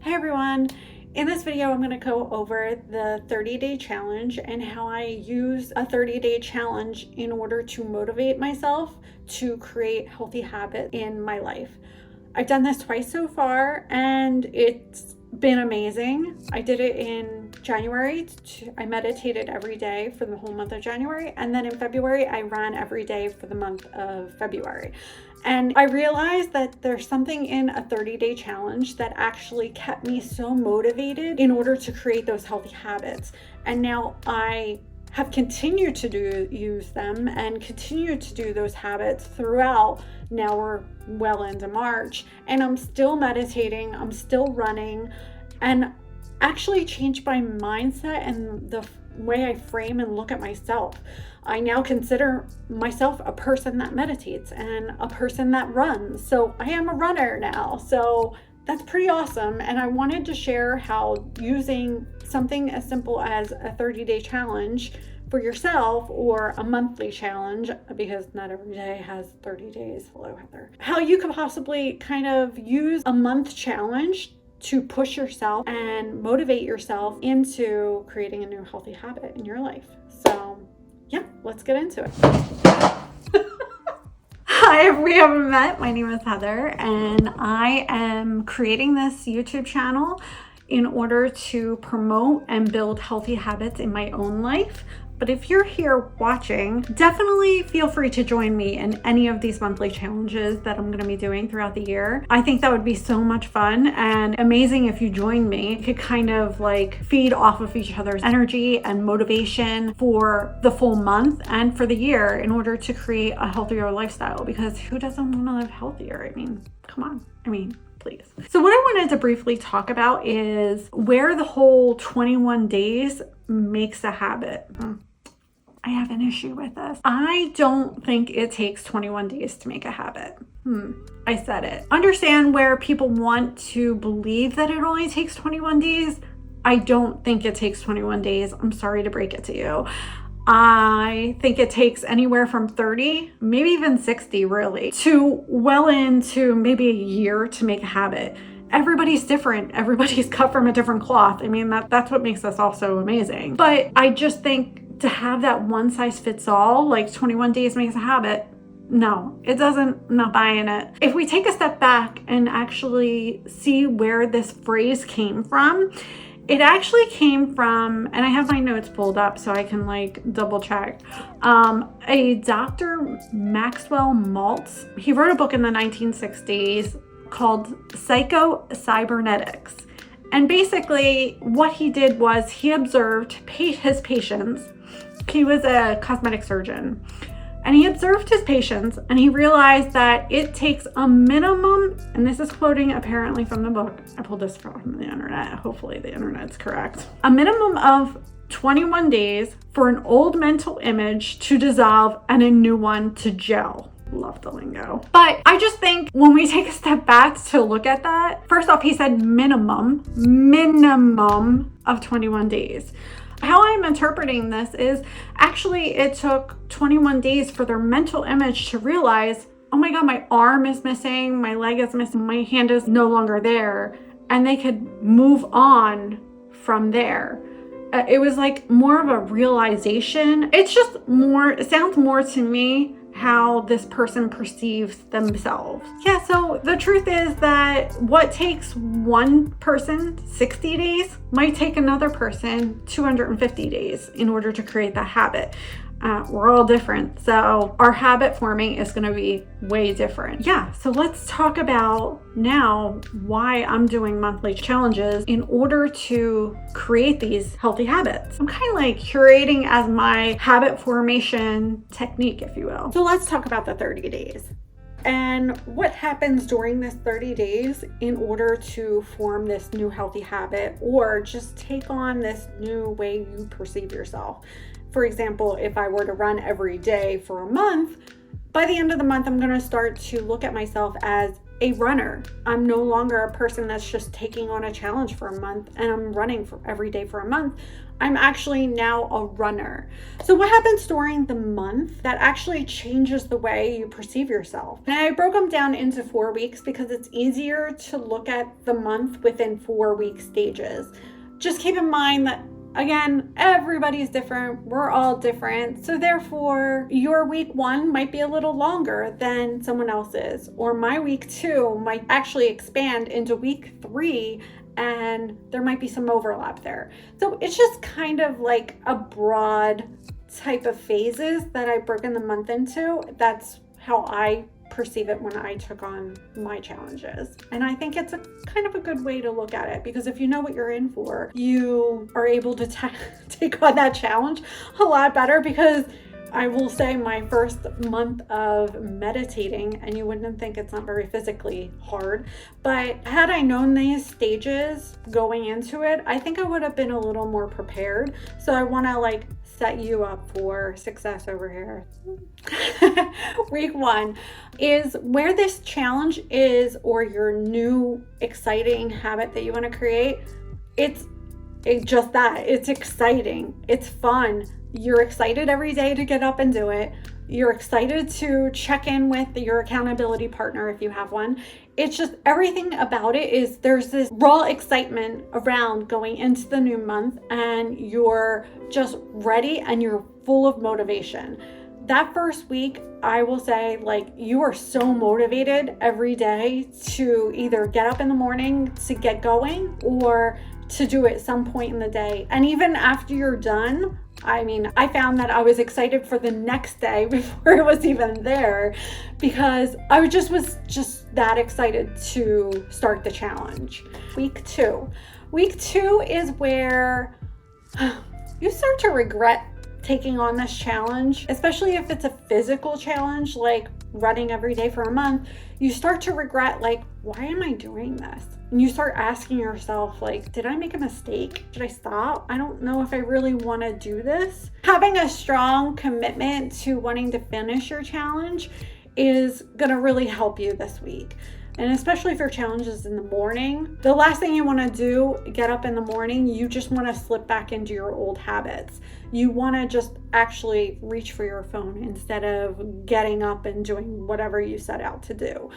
Hey everyone! In this video, I'm going to go over the 30-day challenge and how I use a 30-day challenge in order to motivate myself to create healthy habits in my life. I've done this twice so far and it's been amazing. I did it in January. I meditated every day for the whole month of January, and then in February I ran every day for the month of February. And I realized that there's something in a 30-day challenge that actually kept me so motivated in order to create those healthy habits. And now I have continued to use them and continue to do those habits throughout. Now we're well into March and I'm still meditating, I'm still running, and actually changed my mindset and the way I frame and look at myself. I now consider myself a person that meditates and a person that runs. So I am a runner now. So that's pretty awesome. And I wanted to share how using something as simple as a 30-day challenge for yourself or a monthly challenge, because not every day has 30 days. Hello, Heather. How you could possibly kind of use a month challenge to push yourself and motivate yourself into creating a new healthy habit in your life. So yeah, let's get into it. Hi, if we haven't met, my name is Heather and I am creating this YouTube channel in order to promote and build healthy habits in my own life. But if you're here watching, definitely feel free to join me in any of these monthly challenges that I'm going to be doing throughout the year. I think that would be so much fun and amazing if you join me. You could kind of like feed off of each other's energy and motivation for the full month and for the year in order to create a healthier lifestyle, because who doesn't want to live healthier? I mean, come on. Please. So what I wanted to briefly talk about is where the whole 21 days makes a habit. I have an issue with this. I don't think it takes 21 days to make a habit. I said it. Understand where people want to believe that it only takes 21 days. I don't think it takes 21 days. I'm sorry to break it to you. I think it takes anywhere from 30, maybe even 60 really, to well into maybe a year to make a habit. Everybody's different. Everybody's cut from a different cloth. I mean, that's what makes us all so amazing. But I just think to have that one size fits all, like 21 days makes a habit, no, it doesn't. I'm not buying it. If we take a step back and actually see where this phrase came from, it actually came from, and I have my notes pulled up so I can like double check, a Dr. Maxwell Maltz. He wrote a book in the 1960s called Psycho-Cybernetics. And basically what he did was he observed his patients. He was a cosmetic surgeon. And he observed his patients and he realized that it takes a minimum, and this is quoting apparently from the book. I pulled this from the internet. Hopefully the internet's correct. A minimum of 21 days for an old mental image to dissolve and a new one to gel. Love the lingo. But I just think when we take a step back to look at that, first off, he said minimum of 21 days. How I'm interpreting this is actually it took 21 days for their mental image to realize, oh my God, my arm is missing, my leg is missing, my hand is no longer there. And they could move on from there. It was like more of a realization. It's just more, it sounds more to me how this person perceives themselves. Yeah, so the truth is that what takes one person 60 days might take another person 250 days in order to create that habit. We're all different, so our habit forming is going to be way different. Yeah, so let's talk about now why I'm doing monthly challenges in order to create these healthy habits. I'm kind of like curating as my habit formation technique, if you will. So let's talk about the 30 days. And what happens during this 30 days in order to form this new healthy habit or just take on this new way you perceive yourself. For example, if I were to run every day for a month, by the end of the month, I'm going to start to look at myself as a runner. I'm no longer a person that's just taking on a challenge for a month and I'm running for every day for a month. I'm actually now a runner. So what happens during the month that actually changes the way you perceive yourself? And I broke them down into 4 weeks because it's easier to look at the month within 4-week stages. Just keep in mind that, again, everybody's different. We're all different. So therefore, your week 1 might be a little longer than someone else's, or my week 2 might actually expand into week 3, and there might be some overlap there. So it's just kind of like a broad type of phases that I've broken the month into. That's how I perceive it when I took on my challenges. And I think it's a kind of a good way to look at it, because if you know what you're in for, you are able to take on that challenge a lot better. Because I will say my first month of meditating, and you wouldn't think it's not very physically hard, but had I known these stages going into it, I think I would have been a little more prepared. So I want to set you up for success over here. Week 1 is where this challenge is, or your new exciting habit that you want to create. It's just that. It's exciting. It's fun. You're excited every day to get up and do it. You're excited to check in with your accountability partner if you have one. It's just everything about it is there's this raw excitement around going into the new month, and you're just ready and you're full of motivation. That first week, I will say, you are so motivated every day to either get up in the morning to get going or to do it at some point in the day. And even after you're done, I found that I was excited for the next day before it was even there, because I was just that excited to start the challenge. Week 2 is where you start to regret taking on this challenge, especially if it's a physical challenge like running every day for a month. You start to regret, why am I doing this? And you start asking yourself, did I make a mistake? Should I stop? I don't know if I really want to do this. Having a strong commitment to wanting to finish your challenge is going to really help you this week. And especially if your challenge is in the morning, the last thing you want to do, get up in the morning, you just want to slip back into your old habits. You want to just actually reach for your phone instead of getting up and doing whatever you set out to do.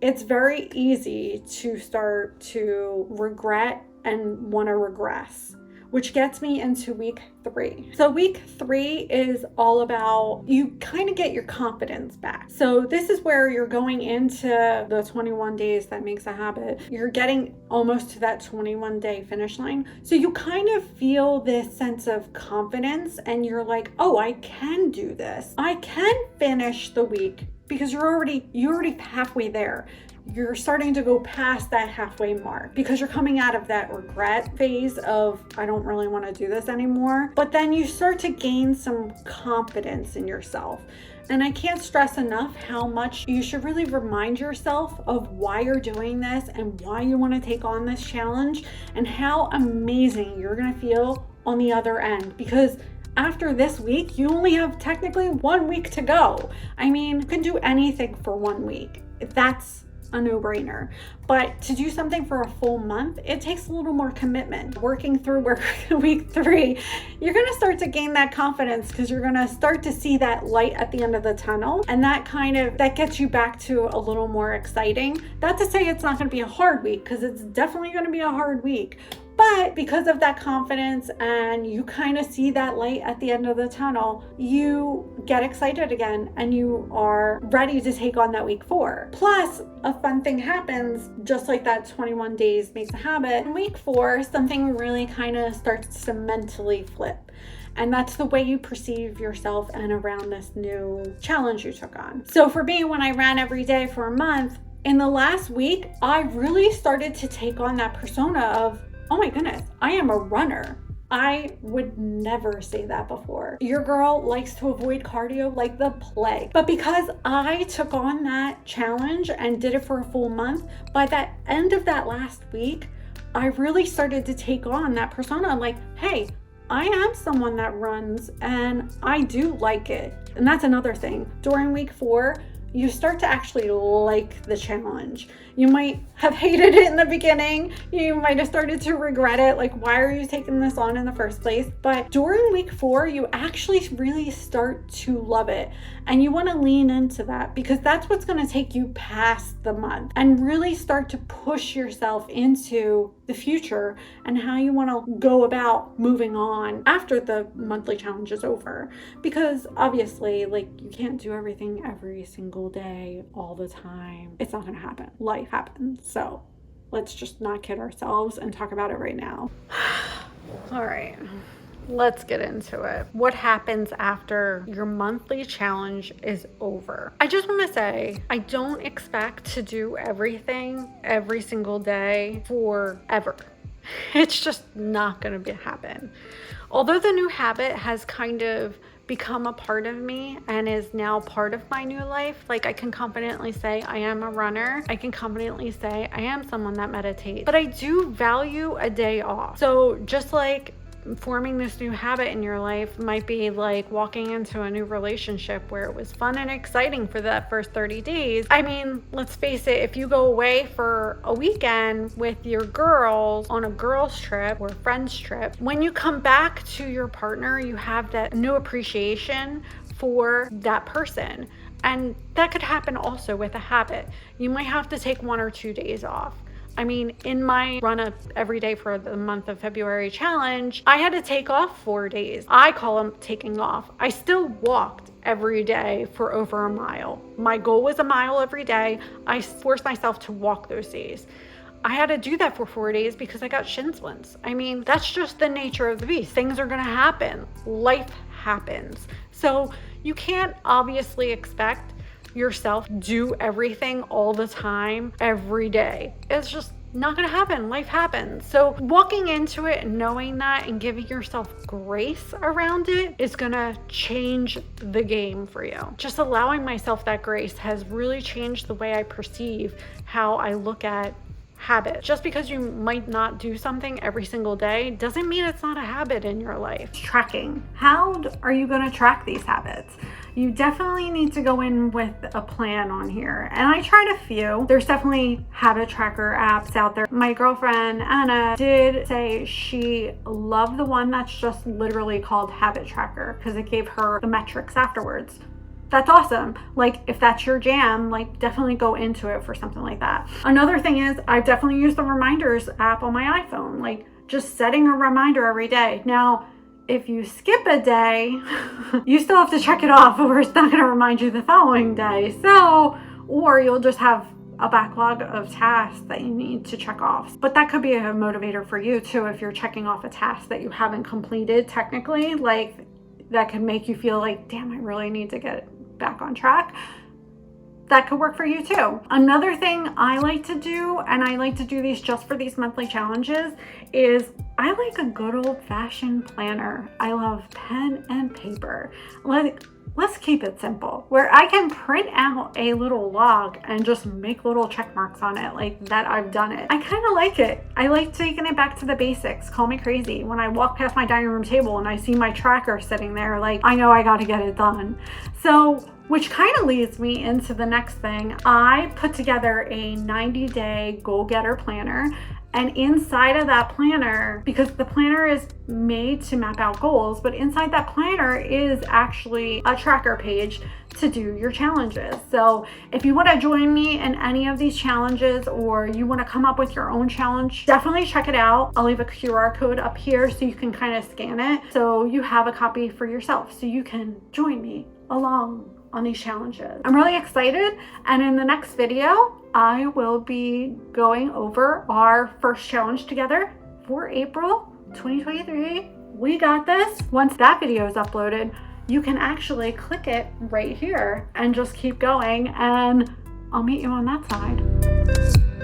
It's very easy to start to regret and want to regress, which gets me into week 3. So week 3 is all about you kind of get your confidence back. So this is where you're going into the 21 days that makes a habit. You're getting almost to that 21-day finish line. So you kind of feel this sense of confidence, and you're like, oh, I can do this. I can finish the week, because you're already halfway there. You're starting to go past that halfway mark because you're coming out of that regret phase of, I don't really want to do this anymore. But then you start to gain some confidence in yourself. And I can't stress enough how much you should really remind yourself of why you're doing this and why you want to take on this challenge, and how amazing you're going to feel on the other end. Because after this week, you only have technically 1 week to go. You can do anything for 1 week. That's a no-brainer. But to do something for a full month, it takes a little more commitment. Working through week 3, you're going to start to gain that confidence, because you're going to start to see that light at the end of the tunnel, and that gets you back to a little more exciting. Not to say it's not going to be a hard week, because it's definitely going to be a hard week. But because of that confidence, and you kind of see that light at the end of the tunnel, you get excited again and you are ready to take on that week 4. Plus, a fun thing happens, just like that 21 days makes a habit. In week 4, something really kind of starts to mentally flip. And that's the way you perceive yourself and around this new challenge you took on. So for me, when I ran every day for a month, in the last week, I really started to take on that persona of, oh my goodness, I am a runner. I would never say that before. Your girl likes to avoid cardio like the plague. But because I took on that challenge and did it for a full month, by the end of that last week, I really started to take on that persona. I'm like, hey, I am someone that runs and I do like it. And that's another thing. During week 4, you start to actually like the challenge. You might have hated it in the beginning. You might have started to regret it. Like, why are you taking this on in the first place? But during week 4, you actually really start to love it. And you want to lean into that, because that's what's going to take you past the month and really start to push yourself into the future and how you want to go about moving on after the monthly challenge is over. Because obviously, like, you can't do everything every single day all the time. It's not going to happen. Life happens. So let's just not kid ourselves and talk about it right now. All right. Let's get into it. What happens after your monthly challenge is over? I just want to say, I don't expect to do everything every single day forever. It's just not going to happen. Although the new habit has kind of become a part of me and is now part of my new life, like, I can confidently say I am a runner. I can confidently say I am someone that meditates. But I do value a day off. So just like forming this new habit in your life might be like walking into a new relationship where it was fun and exciting for that first 30 days. I mean, let's face it, if you go away for a weekend with your girls on a girls trip or friends trip, when you come back to your partner, you have that new appreciation for that person. And that could happen also with a habit. You might have to take 1 or 2 days off. I mean, in my run up every day for the month of February challenge, I had to take off 4 days. I call them taking off. I still walked every day for over a mile. My goal was a mile every day. I forced myself to walk those days. I had to do that for 4 days because I got shin splints. I mean, that's just the nature of the beast. Things are going to happen. Life happens. So you can't obviously expect yourself do everything all the time every day. It's just not going to happen. Life happens. So walking into it and knowing that and giving yourself grace around it is going to change the game for you. Just allowing myself that grace has really changed the way I perceive how I look at habit. Just because you might not do something every single day doesn't mean it's not a habit in your life. Tracking. How are you going to track these habits? You definitely need to go in with a plan on here. And I tried a few. There's definitely habit tracker apps out there. My girlfriend, Anna, did say she loved the one that's just literally called Habit Tracker because it gave her the metrics afterwards. That's awesome. Like, if that's your jam, like, definitely go into it for something like that. Another thing is, I've definitely used the reminders app on my iPhone, like just setting a reminder every day. Now, if you skip a day, you still have to check it off, or it's not going to remind you the following day. So, or you'll just have a backlog of tasks that you need to check off. But that could be a motivator for you too, if you're checking off a task that you haven't completed technically, like, that could make you feel like, damn, I really need to get back on track. That could work for you too. Another thing I like to do, and I like to do these just for these monthly challenges, is I like a good old-fashioned planner. I love pen and paper. Let's keep it simple, where I can print out a little log and just make little check marks on it, like that I've done it. I kind of like it. I like taking it back to the basics. Call me crazy. When I walk past my dining room table and I see my tracker sitting there, like, I know I got to get it done. So, which kind of leads me into the next thing. I put together a 90-day goal getter planner. And inside of that planner, because the planner is made to map out goals, but inside that planner is actually a tracker page to do your challenges. So if you want to join me in any of these challenges, or you want to come up with your own challenge, definitely check it out. I'll leave a QR code up here so you can kind of scan it, so you have a copy for yourself, so you can join me along on these challenges. I'm really excited, and in the next video, I will be going over our first challenge together for April 2023. We got this. Once that video is uploaded, you can actually click it right here and just keep going, and I'll meet you on that side.